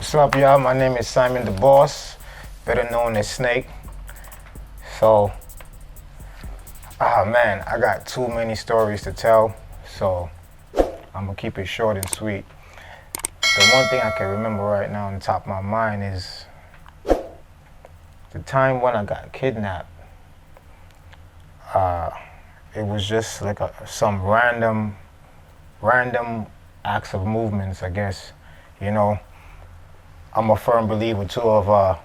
What's up, y'all? My name is Simon the Boss, better known as Snake. So, man, I got too many stories to tell, so I'm gonna keep it short and sweet. The one thing I can remember right now on the top of my mind is the time when I got kidnapped. It was just like some random acts of movements, I guess. You know, I'm a firm believer too of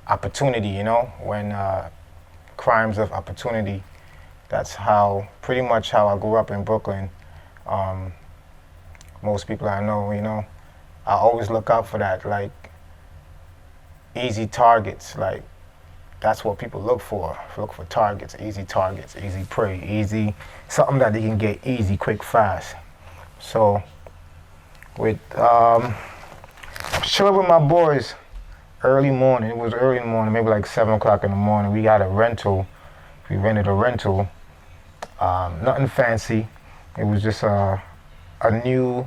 opportunity. You know, when crimes of opportunity. That's pretty much how I grew up in Brooklyn. Most people I know, you know, I always look out for that, like easy targets. Like that's what people look for. Look for targets, easy prey, easy something that they can get easy, quick, fast. So with chilling with my boys early morning. It was early in the morning, maybe like 7 o'clock in the morning. We got a rental. We rented a rental. Nothing fancy. It was just a new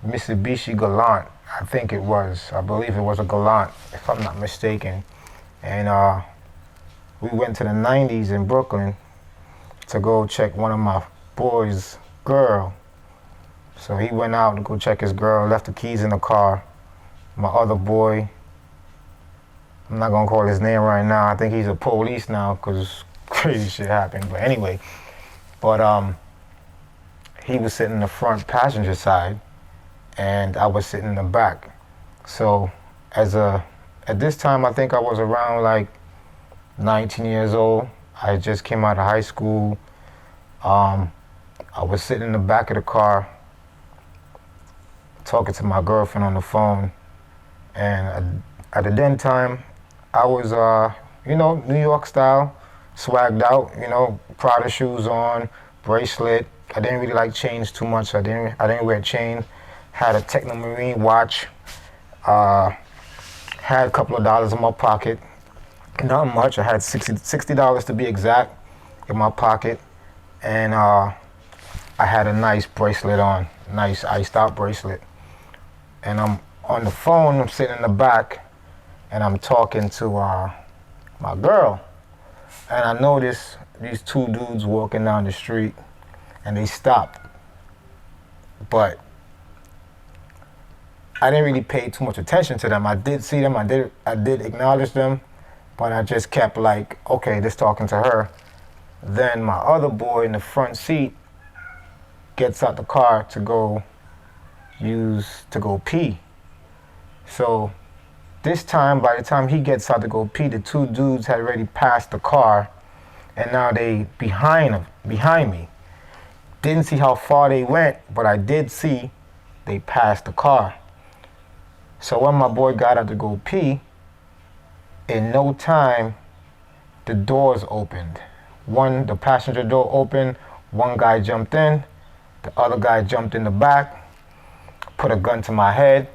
Mitsubishi Galant. I think it was. I believe it was a Galant, if I'm not mistaken. And we went to the 90s in Brooklyn to go check one of my boys' girl. So he went out to go check his girl, left the keys in the car. My other boy, I'm not gonna call his name right now. I think he's a police now because crazy shit happened. But anyway, he was sitting in the front passenger side, and I was sitting in the back. So at this time, I think I was around like 19 years old. I just came out of high school. I was sitting in the back of the car, talking to my girlfriend on the phone, and at the then time, I was, you know, New York style, swagged out, you know, Prada shoes on, bracelet. I didn't really like chains too much. I didn't wear a chain. Had a Techno Marine watch. Had a couple of dollars in my pocket. Not much. I had $60 to be exact in my pocket, and I had a nice bracelet on, nice iced out bracelet. And I'm on the phone. I'm sitting in the back, and I'm talking to my girl. And I noticed these two dudes walking down the street, and they stopped. But I didn't really pay too much attention to them. I did see them, I did acknowledge them, but I just kept like, okay, just talking to her. Then my other boy in the front seat gets out the car to go pee. So this time, by the time he gets out to go pee, the two dudes had already passed the car, and now they behind me. Didn't see how far they went, but I did see they passed the car. So when my boy got out to go pee, in no time, the doors opened. The passenger door opened, one guy jumped in, the other guy jumped in the back, put a gun to my head,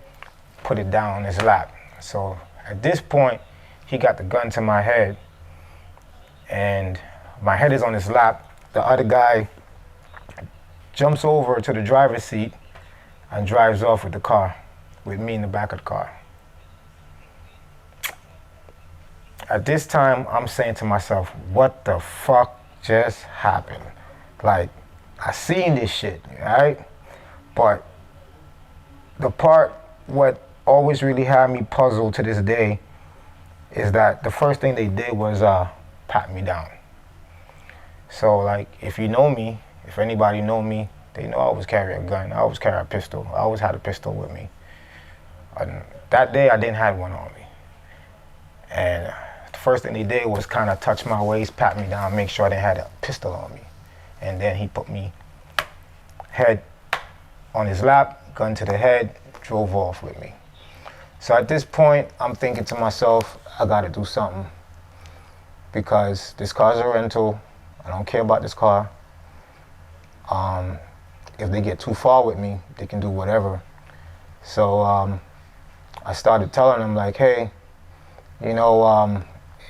put it down on his lap. So at this point, he got the gun to my head, and my head is on his lap. The other guy jumps over to the driver's seat and drives off with the car, with me in the back of the car. At this time, I'm saying to myself, what the fuck just happened? Like, I seen this shit, right? But the part what always really had me puzzled to this day is that the first thing they did was pat me down. So like, if you know me, if anybody know me, they know I always carry a gun. I always carry a pistol. I always had a pistol with me. And that day I didn't have one on me. And the first thing they did was kind of touch my waist, pat me down, make sure I didn't have a pistol on me. And then he put me head on his lap, gun to the head, drove off with me. So at this point, I'm thinking to myself, I gotta do something, because this car's a rental. I don't care about this car. If they get too far with me, they can do whatever. So I started telling them like, hey, you know,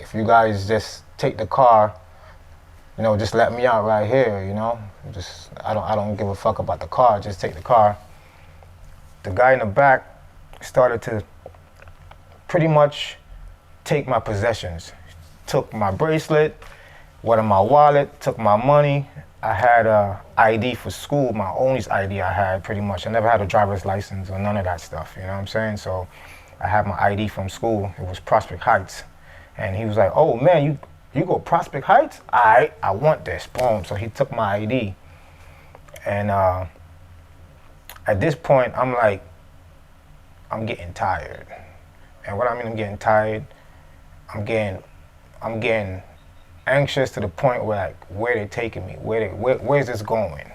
if you guys just take the car, you know, just let me out right here, you know. I don't give a fuck about the car, just take the car. The guy in the back started to pretty much take my possessions. Took my bracelet, went in my wallet, took my money. I had a ID for school, my only ID I had pretty much. I never had a driver's license or none of that stuff, you know what I'm saying? So I had my ID from school. It was Prospect Heights. And he was like, oh man, you go Prospect Heights? All right, I want this, boom. So he took my ID. And at this point, I'm like, I'm getting tired. And what I mean I'm getting tired, I'm getting anxious to the point where like, where they taking me? Where's this going?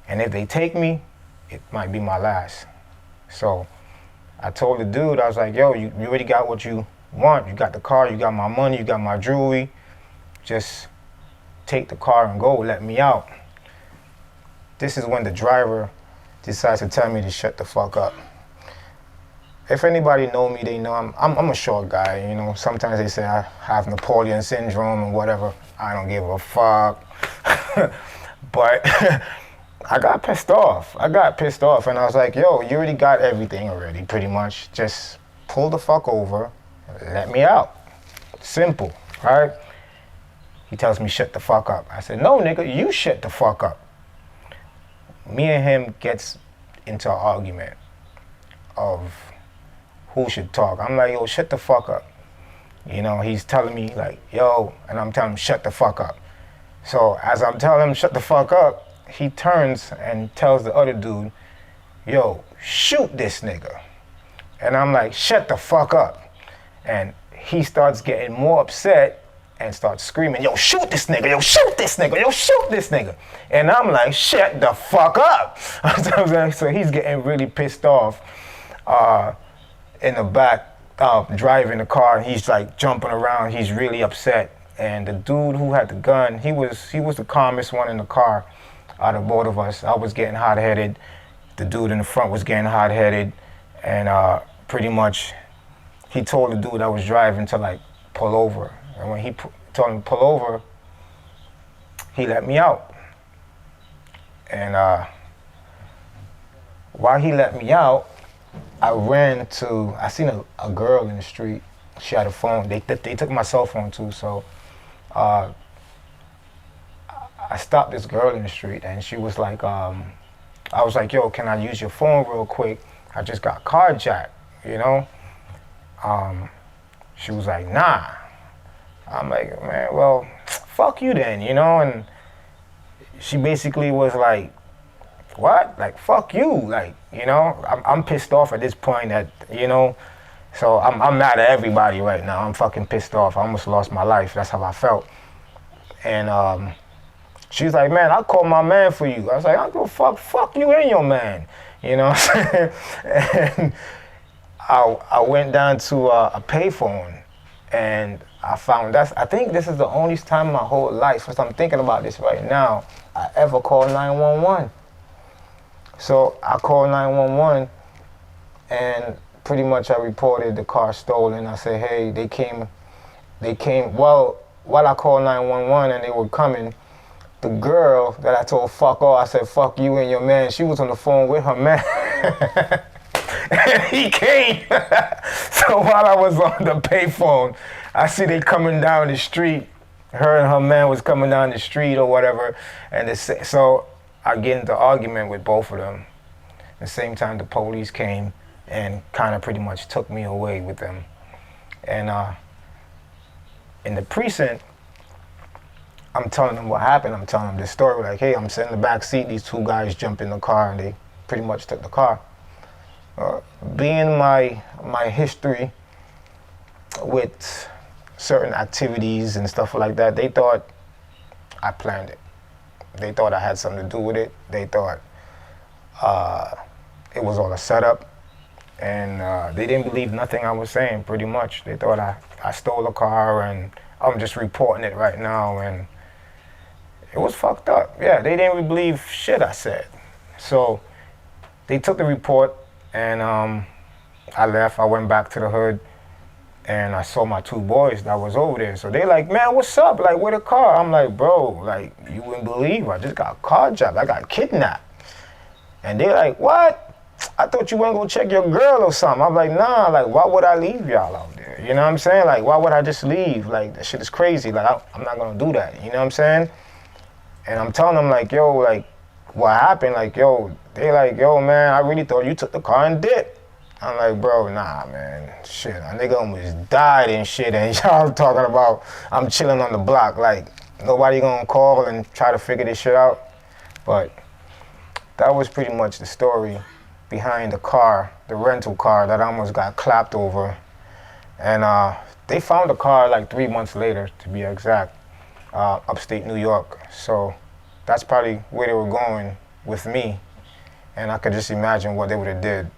And if they take me, it might be my last. So I told the dude, I was like, yo, you already got what you want. You got the car, you got my money, you got my jewelry. Just take the car and go, let me out. This is when the driver decides to tell me to shut the fuck up. If anybody know me, they know I'm a short guy, you know. Sometimes they say I have Napoleon syndrome and whatever. I don't give a fuck. But I got pissed off. And I was like, yo, you already got everything already, pretty much. Just pull the fuck over, let me out. Simple, right? He tells me, shut the fuck up. I said, no, nigga, you shut the fuck up. Me and him gets into an argument of who should talk. I'm like, yo, shut the fuck up. You know, he's telling me like, yo, and I'm telling him, shut the fuck up. So as I'm telling him, shut the fuck up, he turns and tells the other dude, yo, shoot this nigga. And I'm like, shut the fuck up. And he starts getting more upset and starts screaming, yo, shoot this nigga, yo, shoot this nigga, yo, shoot this nigga. And I'm like, shut the fuck up. So he's getting really pissed off. In the back, driving the car, he's like jumping around, he's really upset. And the dude who had the gun, he was the calmest one in the car out of both of us. I was getting hot-headed, the dude in the front was getting hot-headed, and pretty much he told the dude I was driving to like pull over. And when he told him to pull over, he let me out. And while he let me out, I seen a girl in the street. She had a phone. They took my cell phone too, so I stopped this girl in the street, and she was like, I was like, yo, can I use your phone real quick? I just got carjacked, you know? She was like, nah. I'm like, man, well, fuck you then, you know? And she basically was like, what? Like, fuck you, like, you know? I'm pissed off at this point that, you know, so I'm mad at everybody right now. I'm fucking pissed off. I almost lost my life. That's how I felt. And she's like, man, I'll call my man for you. I was like, I don't give a fuck you and your man, you know what I'm saying? And I went down to a payphone, and I think this is the only time in my whole life, as I'm thinking about this right now, I ever called 911. So I called 911, and pretty much I reported the car stolen. I said, hey, they came, well, while I called 911 and they were coming, the girl that I told fuck all, I said, fuck you and your man, she was on the phone with her man. And he came. So while I was on the payphone, I see they coming down the street. Her and her man was coming down the street or whatever. And so I get into argument with both of them. At the same time, the police came and kind of pretty much took me away with them. And in the precinct, I'm telling them what happened. I'm telling them this story, like, hey, I'm sitting in the back seat, these two guys jumped in the car and they pretty much took the car. Being my history with certain activities and stuff like that, they thought I planned it. They thought I had something to do with it. They thought it was all a setup. And they didn't believe nothing I was saying, pretty much. They thought I stole a car and I'm just reporting it right now. And it was fucked up. Yeah, they didn't really believe shit I said. So they took the report, and I left. I went back to the hood, and I saw my two boys that was over there. So they like, man, what's up? Like, where the car? I'm like, bro, like, you wouldn't believe I just got carjacked. I got kidnapped. And they like, what? I thought you went to go check your girl or something. I'm like, nah, like, why would I leave y'all out there? You know what I'm saying? Like, why would I just leave? Like, that shit is crazy. Like, I'm not gonna do that. You know what I'm saying? And I'm telling them, like, yo, like, what happened? Like, yo, they like, yo, man, I really thought you took the car and dipped. I'm like, bro, nah, man. Shit, a nigga almost died and shit, and y'all talking about I'm chilling on the block. Like, nobody gonna call and try to figure this shit out. But that was pretty much the story behind the car, the rental car that almost got clapped over. And they found the car like 3 months later, to be exact, upstate New York. So that's probably where they were going with me. And I could just imagine what they would have did.